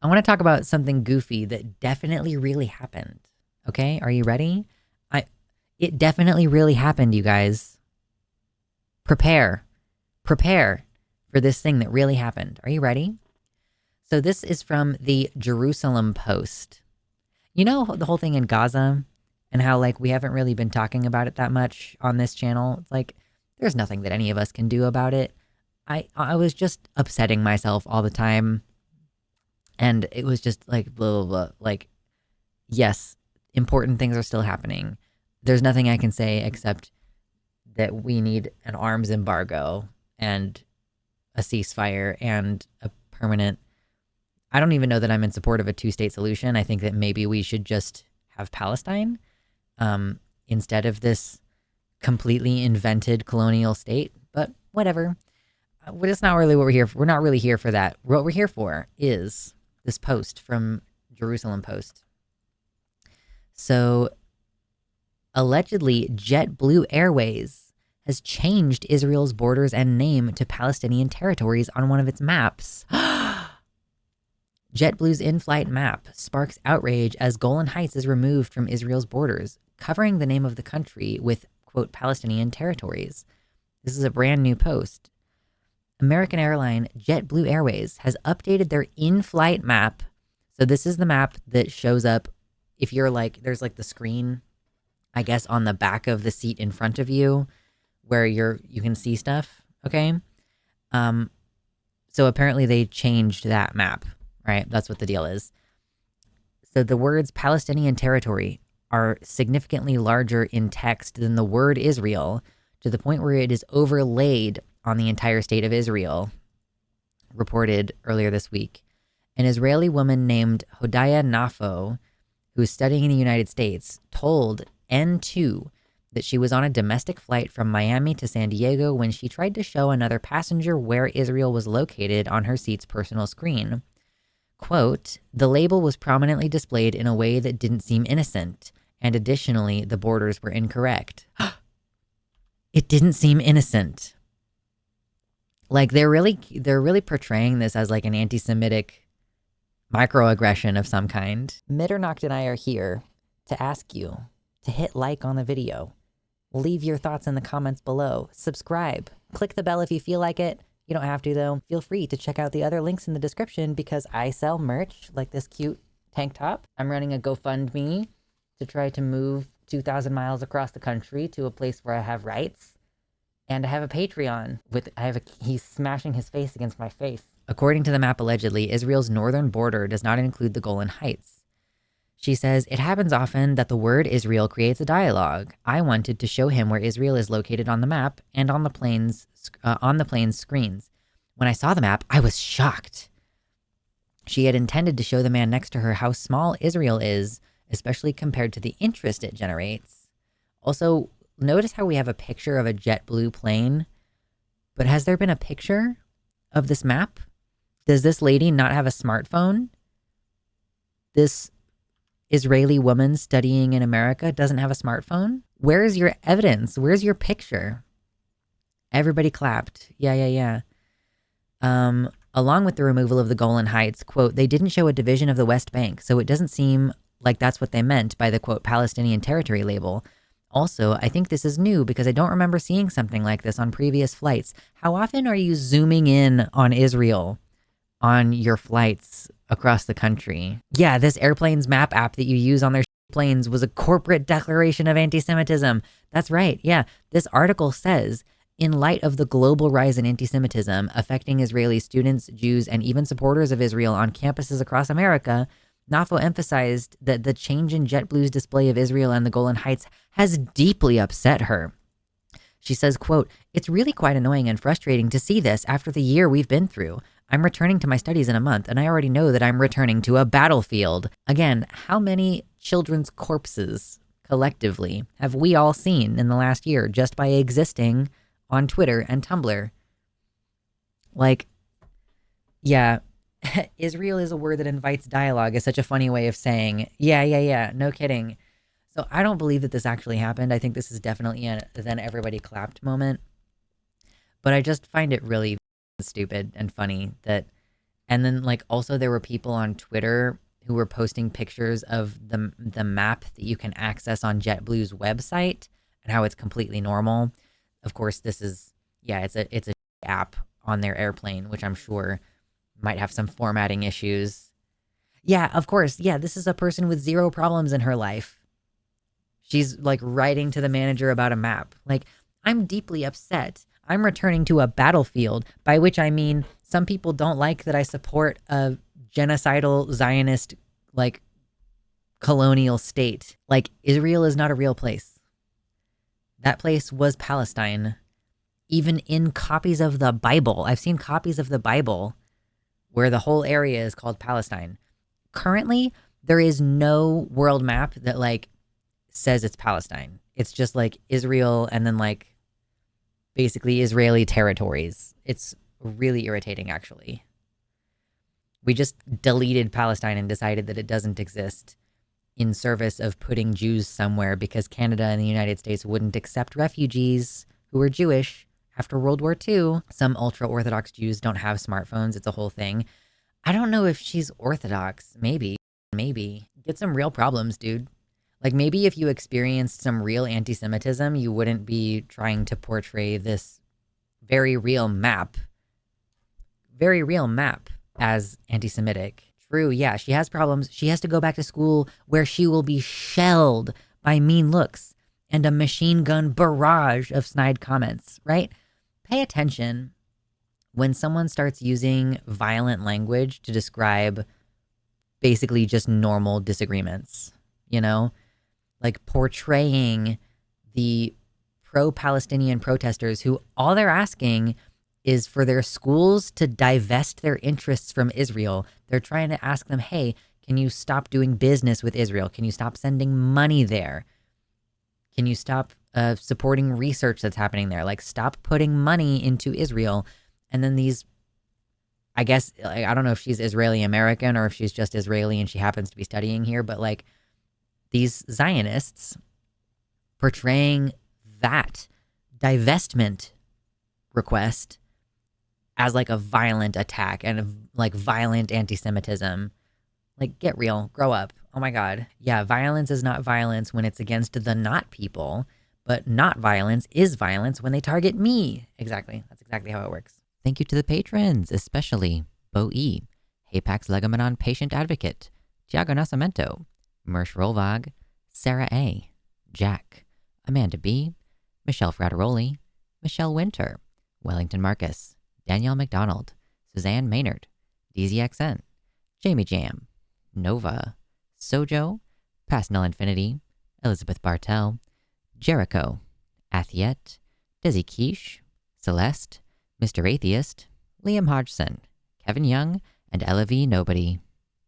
I want to talk about something goofy that definitely really happened. Okay, are you ready? I It definitely really happened, you guys. Prepare. Prepare for this thing that really happened. Are you ready? So this is from the Jerusalem Post. You know the whole thing in Gaza and how like we haven't really been talking about it that much on this channel. It's like there's nothing that any of us can do about it. I was just upsetting myself all the time, and it was just like blah blah blah. Like, yes, important things are still happening. There's nothing I can say except that we need an arms embargo and a ceasefire and a permanent. I don't even know that I'm in support of a two-state solution. I think that maybe we should just have Palestine instead of this completely invented colonial state. But whatever. It's not really what we're here for. We're not really here for that. What we're here for is this post from Jerusalem Post. So, allegedly, JetBlue Airways has changed Israel's borders and name to Palestinian territories on one of its maps. JetBlue's in-flight map sparks outrage as Golan Heights is removed from Israel's borders, covering the name of the country with, quote, Palestinian territories. This is a brand new post. American airline JetBlue Airways has updated their in-flight map. So this is the map that shows up if you're like, there's like the screen, I guess, on the back of the seat in front of you where you can see stuff, okay? So apparently they changed that map, right? That's what the deal is. So the words Palestinian territory are significantly larger in text than the word Israel, to the point where it is overlaid on the entire state of Israel, reported earlier this week. An Israeli woman named Hodaya Nafo, who is studying in the United States, told N2 that she was on a domestic flight from Miami to San Diego when she tried to show another passenger where Israel was located on her seat's personal screen. Quote, the label was prominently displayed in a way that didn't seem innocent, and additionally, the borders were incorrect. It didn't seem innocent. Like they're really portraying this as like an anti-Semitic microaggression of some kind. Mitternacht and I are here to ask you to hit like on the video. Leave your thoughts in the comments below. Subscribe. Click the bell if you feel like it. You don't have to though. Feel free to check out the other links in the description because I sell merch like this cute tank top. I'm running a GoFundMe to try to move 2,000 miles across the country to a place where I have rights. And I have a Patreon he's smashing his face against my face. According to the map, allegedly, Israel's northern border does not include the Golan Heights. She says, it happens often that the word Israel creates a dialogue. I wanted to show him where Israel is located on the map and on the plane's screens. When I saw the map, I was shocked. She had intended to show the man next to her how small Israel is, especially compared to the interest it generates. Also, notice how we have a picture of a JetBlue plane, but has there been a picture of this map? Does this lady not have a smartphone? This Israeli woman studying in America doesn't have a smartphone? Where's your evidence? Where's your picture? Everybody clapped. Yeah. Along with the removal of the Golan Heights, quote, they didn't show a division of the West Bank, so it doesn't seem like that's what they meant by the, quote, Palestinian territory label. Also, I think this is new because I don't remember seeing something like this on previous flights. How often are you zooming in on Israel on your flights across the country? Yeah, this airplanes map app that you use on their planes was a corporate declaration of anti-Semitism. That's right. Yeah, this article says, in light of the global rise in anti-Semitism affecting Israeli students, Jews, and even supporters of Israel on campuses across America, Nafo emphasized that the change in JetBlue's display of Israel and the Golan Heights has deeply upset her. She says, quote, it's really quite annoying and frustrating to see this after the year we've been through. I'm returning to my studies in a month, and I already know that I'm returning to a battlefield. Again, how many children's corpses collectively have we all seen in the last year just by existing on Twitter and Tumblr? Like, yeah. Israel is a word that invites dialogue is such a funny way of saying, yeah, no kidding. So I don't believe that this actually happened. I think this is definitely a then everybody clapped moment. But I just find it really stupid and funny that And then like also there were people on Twitter who were posting pictures of the map that you can access on JetBlue's website and how it's completely normal. Of course, this is yeah, it's a app on their airplane, which I'm sure might have some formatting issues. Yeah, of course. Yeah, this is a person with zero problems in her life. She's like writing to the manager about a map. Like, I'm deeply upset. I'm returning to a battlefield, by which I mean some people don't like that I support a genocidal Zionist, like, colonial state. Like, Israel is not a real place. That place was Palestine. Even in copies of the Bible, I've seen copies of the Bible where the whole area is called Palestine. Currently, there is no world map that, like, says it's Palestine. It's just like Israel and then like basically Israeli territories. It's really irritating, actually. We just deleted Palestine and decided that it doesn't exist in service of putting Jews somewhere because Canada and the United States wouldn't accept refugees who were Jewish after World War II. Some ultra Orthodox Jews don't have smartphones. It's a whole thing. I don't know if she's Orthodox. Maybe. Get some real problems, dude. Like maybe if you experienced some real anti-Semitism, you wouldn't be trying to portray this very real map as anti-Semitic. True, yeah, she has problems. She has to go back to school where she will be shelled by mean looks and a machine gun barrage of snide comments, right? Pay attention when someone starts using violent language to describe basically just normal disagreements, you know? Like portraying the pro-Palestinian protesters who all they're asking is for their schools to divest their interests from Israel. They're trying to ask them, hey, can you stop doing business with Israel? Can you stop sending money there? Can you stop supporting research that's happening there? Like, stop putting money into Israel. And then these, I guess, like, I don't know if she's Israeli American or if she's just Israeli and she happens to be studying here, but like, these Zionists portraying that divestment request as like a violent attack and like violent anti-Semitism. Like, get real, grow up. Oh my God. Yeah, violence is not violence when it's against the not people, but not violence is violence when they target me. Exactly. That's exactly how it works. Thank you to the patrons, especially Bo E, Hapax Legomenon Patient Advocate, Tiago Nascimento, Mersh Rolvag, Sarah A, Jack, Amanda B, Michelle Frateroli, Michelle Winter, Wellington Marcus, Danielle McDonald, Suzanne Maynard, DZXN, Jamie Jam, Nova, Sojo, Past Null Infinity, Elizabeth Bartell, Jericho, Athiet, Desi Quiche, Celeste, Mr. Atheist, Liam Hodgson, Kevin Young, and Ella V. Nobody.